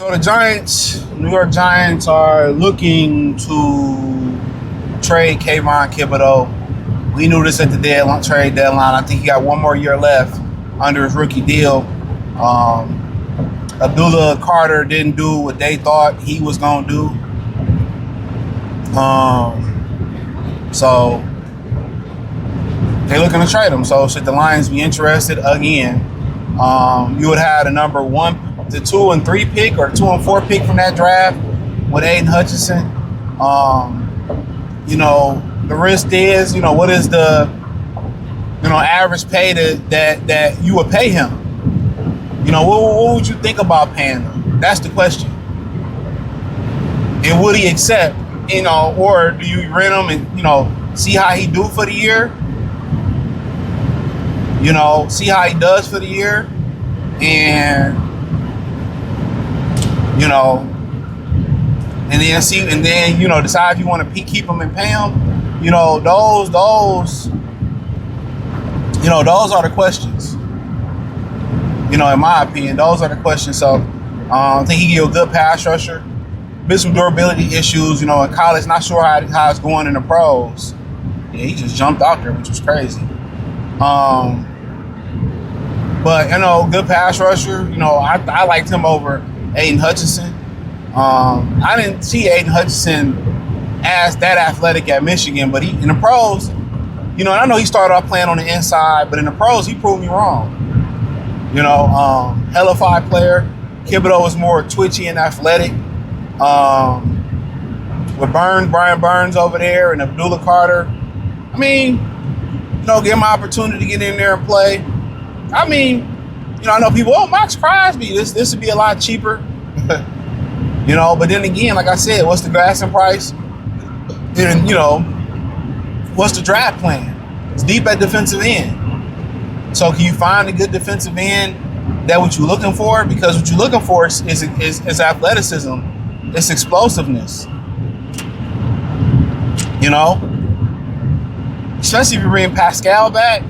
So the Giants, New York Giants, are looking to trade Kayvon Thibodeaux. We knew this at the trade deadline. I think he got one more year left under his rookie deal. Abdullah Carter didn't do what they thought he was going to do. So they're looking to trade him. So should the Lions be interested again, you would have the number 1, the 2 and 3 pick, or 2 and 4 pick from that draft with Aiden Hutchinson. The risk is, what is the, average pay that you would pay him? What would you think about paying him? That's the question. And would he accept, or do you rent him and, see how he do for the year? See how he does for the year, and and then decide if you want to keep him and pay him. Those are the questions. In my opinion, those are the questions. So I think he give you a good pass rusher. Been some durability issues, in college. Not sure how it's going in the pros. Yeah, he just jumped out there, which was crazy. But good pass rusher. I liked him over Aiden Hutchinson. I didn't see Aiden Hutchinson as that athletic at Michigan, but in the pros, and I know he started off playing on the inside, but in the pros he proved me wrong. Hella 5 player. Thibodeaux was more twitchy and athletic. With Brian Burns over there and Abdullah Carter. Give him an opportunity to get in there and play. I know people, Max Crosby, this would be a lot cheaper. But then again, like I said, what's the asking price? And, what's the draft plan? It's deep at defensive end. So can you find a good defensive end that what you're looking for? Because what you're looking for is athleticism. It's explosiveness. Especially if you bring Pascal back,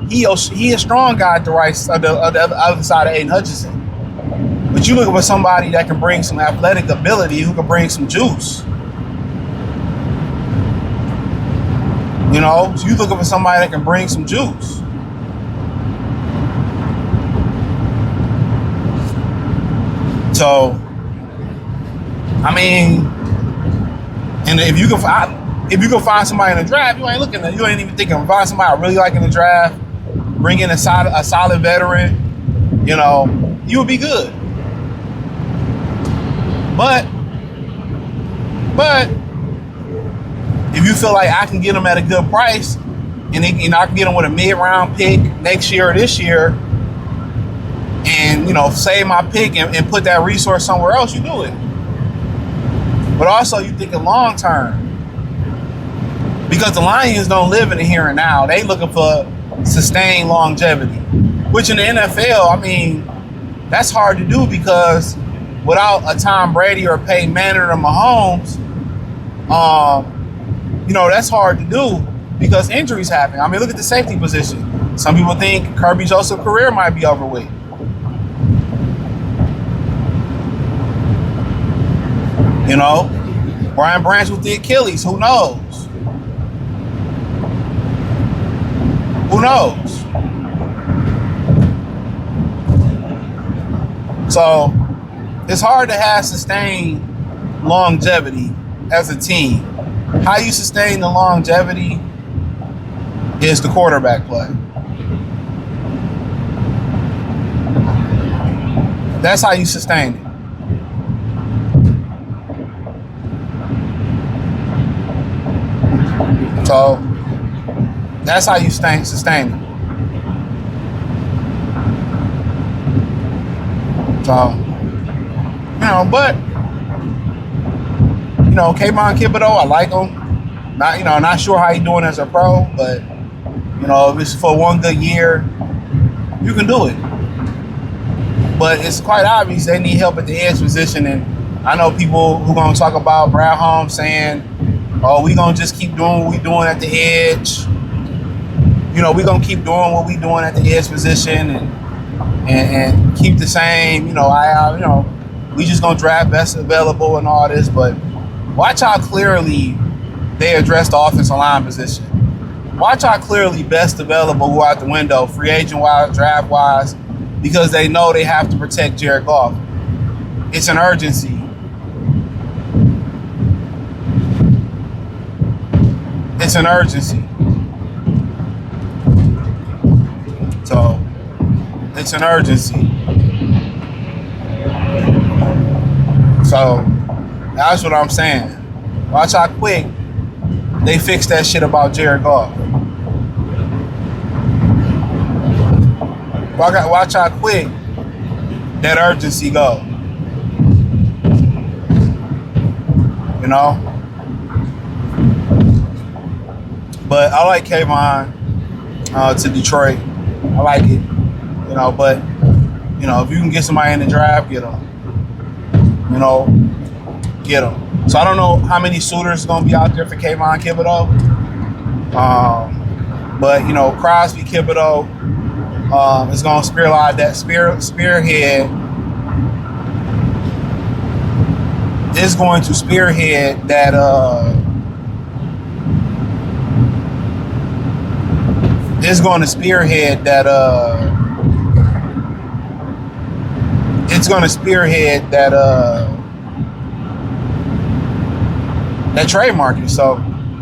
he a strong guy at the other side of Aiden Hutchinson. But you're looking for somebody that can bring some athletic ability, who can bring some juice. So you're looking for somebody that can bring some juice. So, and if you can find somebody in the draft, you ain't even thinking of find somebody I really like in the draft, bring in a solid veteran, you would be good. But if you feel like I can get them at a good price, and I can get them with a mid-round pick next year or this year, and save my pick and put that resource somewhere else, you do it. But also you thinking long term, because the Lions don't live in the here and now. They looking for sustained longevity, which in the NFL, that's hard to do, because without a Tom Brady or Peyton Manning or Mahomes, that's hard to do because injuries happen. Look at the safety position. Some people think Kirby Joseph's career might be overweight. Brian Branch with the Achilles. Who knows? So it's hard to have sustained longevity as a team. How you sustain the longevity is the quarterback play. That's how you sustain it. So that's how you sustain it. So, but Kayvon Thibodeaux, I like him. Not sure how he's doing as a pro, but if it's for one good year, you can do it. But it's quite obvious they need help at the edge position, and I know people who gonna talk about Brad Holmes saying, "Oh, we gonna just keep doing what we doing at the edge. We gonna keep doing what we doing at the edge position and keep the same. we just gonna draft best available and all this, but watch how clearly they address the offensive line position. Watch how clearly best available go out the window, free agent wise, draft wise, because they know they have to protect Jared Goff. It's an urgency. It's an urgency. So it's an urgency. So that's what I'm saying. Watch how quick they fix that shit about Jared Goff. Watch how quick that urgency go. You know? But I like Kayvon to Detroit. I like it. You know, but, you know, if you can get somebody in the draft, get them. You know, get them. So I don't know how many suitors are going to be out there for Kayvon Thibodeaux. But, you know, Crosby Thibodeaux is going to spearhead that spearhead. Is going to spearhead that it's going to spearhead that that trade market. So,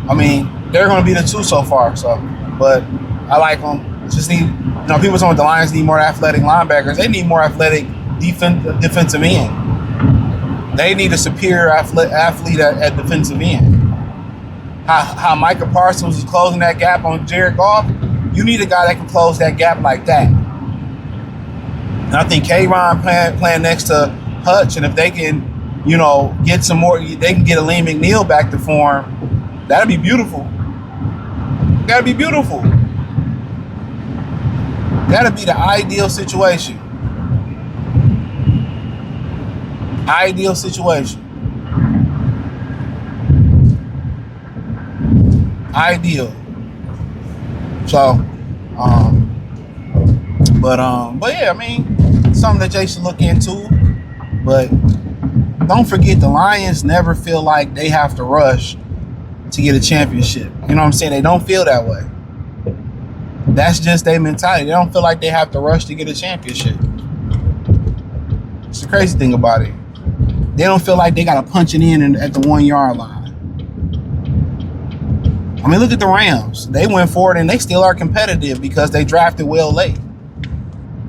I mean, they're going to be the two so far. So, but I like them. Just need, you know, people saying the Lions need more athletic linebackers. They need more athletic defensive end. They need a superior athlete at defensive end. How Micah Parsons is closing that gap on Jared Goff, you need a guy that can close that gap like that. And I think Kayvon playing next to Hutch, and if they can, you know, get some more, they can get a Lee McNeil back to form, that'd be beautiful. That'd be beautiful. That'd be the ideal situation. Ideal situation. Ideal. So, but yeah, I mean, something that Jay should look into. But don't forget, the Lions never feel like they have to rush to get a championship. You know what I'm saying? They don't feel that way. That's just their mentality. They don't feel like they have to rush to get a championship. It's the crazy thing about it. They don't feel like they got to punch it in at the 1 yard line. I mean, look at the Rams. They went forward and they still are competitive because they drafted well late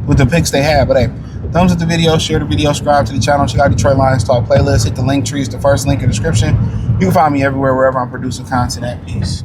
with the picks they had. But hey, thumbs up the video, share the video, subscribe to the channel, check out Detroit Lions Talk playlist, hit the link tree, it's the first link in the description. You can find me everywhere, wherever I'm producing content at. Peace.